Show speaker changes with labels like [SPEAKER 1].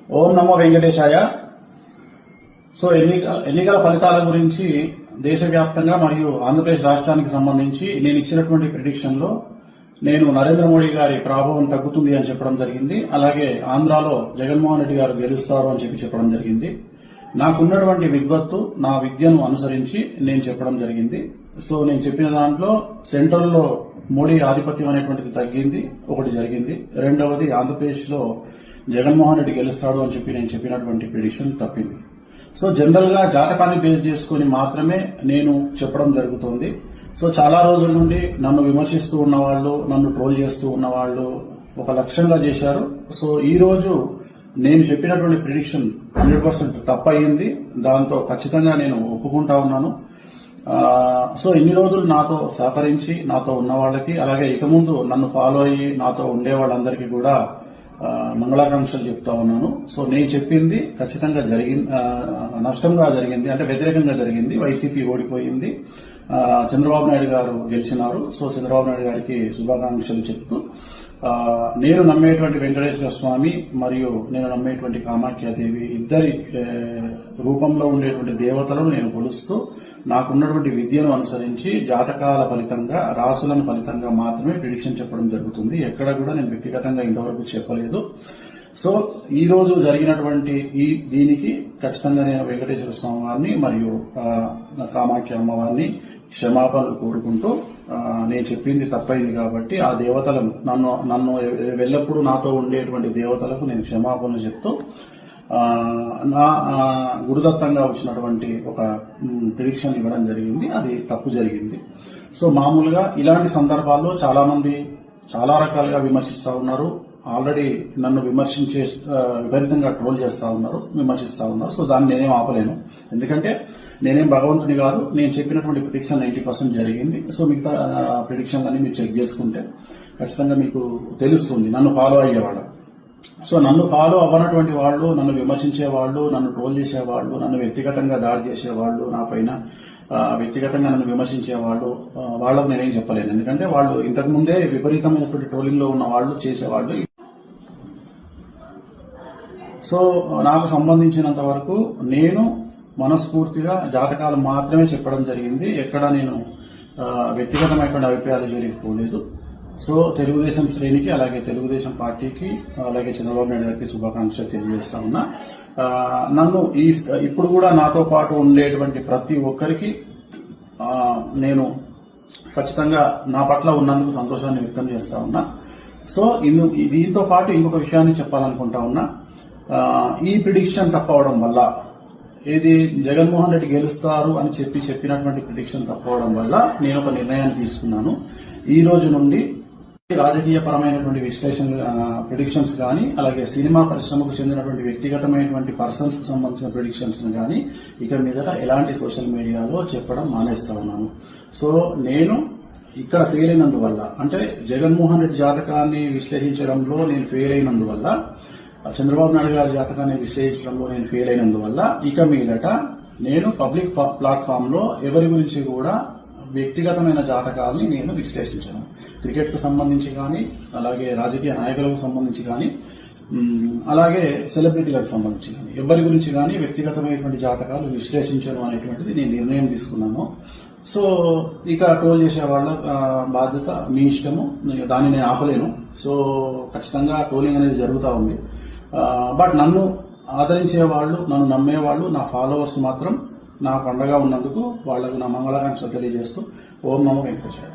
[SPEAKER 1] ఓం నమో వెంకటేశాయ. So ఎన్నికల ఫలితాల గురించి దేశవ్యాప్తంగా మరియు ఆంధ్రప్రదేశ్ రాష్ట్రానికి సంబంధించి నేను ఇచ్చినటువంటి ప్రిడిక్షన్ లో నేను నరేంద్ర మోడీ గారి ప్రభావం తగ్గుతుంది అని చెప్పడం జరిగింది. అలాగే ఆంధ్రాలో జగన్మోహన్ రెడ్డి గారు గెలుస్తారు అని చెప్పడం జరిగింది. నాకున్నటువంటి విద్వత్తు, నా విద్యను అనుసరించి నేను చెప్పడం జరిగింది. సో నేను చెప్పిన దాంట్లో సెంట్రల్ లో మోడీ ఆధిపత్యం అనేటువంటిది తగ్గింది, ఒకటి జరిగింది. రెండవది ఆంధ్రప్రదేశ్ లో జగన్మోహన్ రెడ్డి గెలుస్తాడు అని చెప్పి నేను చెప్పినటువంటి ప్రిడిక్షన్ తప్పింది. సో జనరల్ గా జాతకాన్ని బేస్ చేసుకుని మాత్రమే నేను చెప్పడం జరుగుతుంది. సో చాలా రోజుల నుండి నన్ను విమర్శిస్తూ ఉన్నవాళ్లు, నన్ను ట్రోల్ చేస్తూ ఉన్నవాళ్లు ఒక లక్ష్యంగా చేశారు. సో ఈ రోజు నేను చెప్పినటువంటి ప్రిడిక్షన్ 100% తప్పయింది. దాంతో ఖచ్చితంగా నేను ఒప్పుకుంటా ఉన్నాను. సో ఇన్ని రోజులు నాతో సహకరించి నాతో ఉన్న వాళ్ళకి, అలాగే ఇక ముందు నన్ను ఫాలో అయ్యి నాతో ఉండే వాళ్ళందరికీ కూడా మంగళాకాంక్షలు చెప్తా ఉన్నాను. సో నేను చెప్పింది ఖచ్చితంగా నష్టంగా జరిగింది, అంటే వ్యతిరేకంగా జరిగింది. వైసీపీ ఓడిపోయింది, చంద్రబాబు నాయుడు గారు గెలిచినారు. సో చంద్రబాబు నాయుడు గారికి శుభాకాంక్షలు చెప్తూ నేను నమ్మేటువంటి వెంకటేశ్వర స్వామి మరియు నేను నమ్మేటువంటి కామాఖ్యాదేవి ఇద్దరి రూపంలో ఉండేటువంటి దేవతలను నేను కొలుస్తూ నాకున్నటువంటి విద్యను అనుసరించి జాతకాల ఫలితంగా, రాసులను ఫలితంగా మాత్రమే ప్రిడిక్షన్ చెప్పడం జరుగుతుంది. ఎక్కడ కూడా నేను వ్యక్తిగతంగా ఇంతవరకు చెప్పలేదు. సో ఈ రోజు జరిగినటువంటి దీనికి ఖచ్చితంగా నేను వెంకటేశ్వర స్వామి వారిని మరియు కామాఖ్య అమ్మవారిని క్షమాపణలు కోరుకుంటూ నేను చెప్పింది తప్పైంది కాబట్టి ఆ దేవతలను నన్ను ఎల్లప్పుడూ నాతో ఉండేటువంటి దేవతలకు నేను క్షమాపణలు చెప్తూ నా గురుదత్తంగా వచ్చినటువంటి ఒక ప్రిడిక్షన్ ఇవ్వడం జరిగింది. అది తప్పు జరిగింది. సో మామూలుగా ఇలాంటి సందర్భాల్లో చాలా మంది చాలా రకాలుగా విమర్శిస్తా ఉన్నారు. ఆల్రెడీ నన్ను విపరీతంగా ట్రోల్ చేస్తా ఉన్నారు, విమర్శిస్తా ఉన్నారు. సో దాన్ని నేనేం ఆపలేను, ఎందుకంటే నేనేం భగవంతుని కాదు. నేను చెప్పినటువంటి ప్రిడిక్షన్ 90% జరిగింది. సో మిగతా ప్రిడిక్షన్లన్నీ మీరు చెక్ చేసుకుంటే ఖచ్చితంగా మీకు తెలుస్తుంది నన్ను ఫాలో అయ్యేవాళ్ళు. సో నన్ను ఫాలో అవ్వనటువంటి వాళ్ళు, నన్ను విమర్శించేవాళ్ళు, నన్ను ట్రోల్ చేసేవాళ్ళు, నన్ను వ్యక్తిగతంగా దాడి చేసేవాళ్ళు, నా పైన వ్యక్తిగతంగా నన్ను విమర్శించేవాళ్ళు, వాళ్ళకు నేనేం చెప్పలేను. ఎందుకంటే వాళ్ళు ఇంతకు ముందే విపరీతమైనటువంటి ట్రోలింగ్ లో ఉన్న వాళ్ళు, చేసేవాళ్ళు. సో నాకు సంబంధించినంత వరకు నేను మనస్ఫూర్తిగా జాతకాలు మాత్రమే చెప్పడం జరిగింది. ఎక్కడ నేను వ్యక్తిగతమైనటువంటి అభిప్రాయాలు జరిగిపోలేదు. సో తెలుగుదేశం శ్రేణికి, అలాగే తెలుగుదేశం పార్టీకి, అలాగే చంద్రబాబు నాయుడు గారికి శుభాకాంక్షలు తెలియజేస్తా ఉన్నా. నన్ను ఇప్పుడు కూడా నాతో పాటు ఉండేటువంటి ప్రతి ఒక్కరికి నేను ఖచ్చితంగా నా పట్ల ఉన్నందుకు సంతోషాన్ని వ్యక్తం చేస్తా ఉన్నా. సో దీంతో పాటు ఇంకొక విషయాన్ని చెప్పాలనుకుంటా ఉన్నా. ఈ ప్రిడిక్షన్ తప్పవడం వల్ల, ఏది జగన్మోహన్ రెడ్డి గెలుస్తారు అని చెప్పినటువంటి ప్రిడిక్షన్ తప్పవడం వల్ల నేను ఒక నిర్ణయాన్ని తీసుకున్నాను. ఈ రోజు నుండి రాజకీయ పరమైనటువంటి ప్రిడిక్షన్స్ కానీ, అలాగే సినిమా పరిశ్రమకు చెందినటువంటి వ్యక్తిగతమైనటువంటి పర్సన్స్ కు సంబంధించిన ప్రిడిక్షన్స్ కానీ ఇక మీదట ఎలాంటి సోషల్ మీడియాలో చెప్పడం మానేస్తా ఉన్నాను. సో నేను ఇక్కడ ఫెయిల్ అయినందువల్ల, అంటే జగన్మోహన్ రెడ్డి జాతకాన్ని విశ్లేషించడంలో నేను ఫెయిల్ అయినందువల్ల, చంద్రబాబు నాయుడు గారి జాతకాన్ని విశ్లేషించడంలో నేను ఫెయిల్ అయినందువల్ల ఇక మీదట నేను పబ్లిక్ ప్లాట్ఫామ్ లో ఎవరి గురించి కూడా వ్యక్తిగతమైన జాతకాలని నేను విశ్లేషించను. క్రికెట్ కు సంబంధించి కానీ, అలాగే రాజకీయ నాయకులకు సంబంధించి కానీ, అలాగే సెలబ్రిటీలకు సంబంధించి కానీ, ఎవరి గురించి కానీ వ్యక్తిగతమైనటువంటి జాతకాలు విశ్లేషించను అనేటువంటిది నేను నిర్ణయం తీసుకున్నాను. సో ఇక ట్రోల్ చేసే వాళ్ళ బాధ్యత మీ ఇష్టము, దాన్ని నేను ఆపలేను. సో ఖచ్చితంగా ట్రోలింగ్ అనేది జరుగుతూ ఉంది. బట్ నన్ను ఆదరించే వాళ్ళు, నన్ను నమ్మేవాళ్ళు, నా ఫాలోవర్స్ మాత్రం నాకు అండగా ఉన్నందుకు వాళ్లకు నా మంగళాకాంక్షలు తెలియజేస్తూ ఓం నమో వెంకటేశ్వర.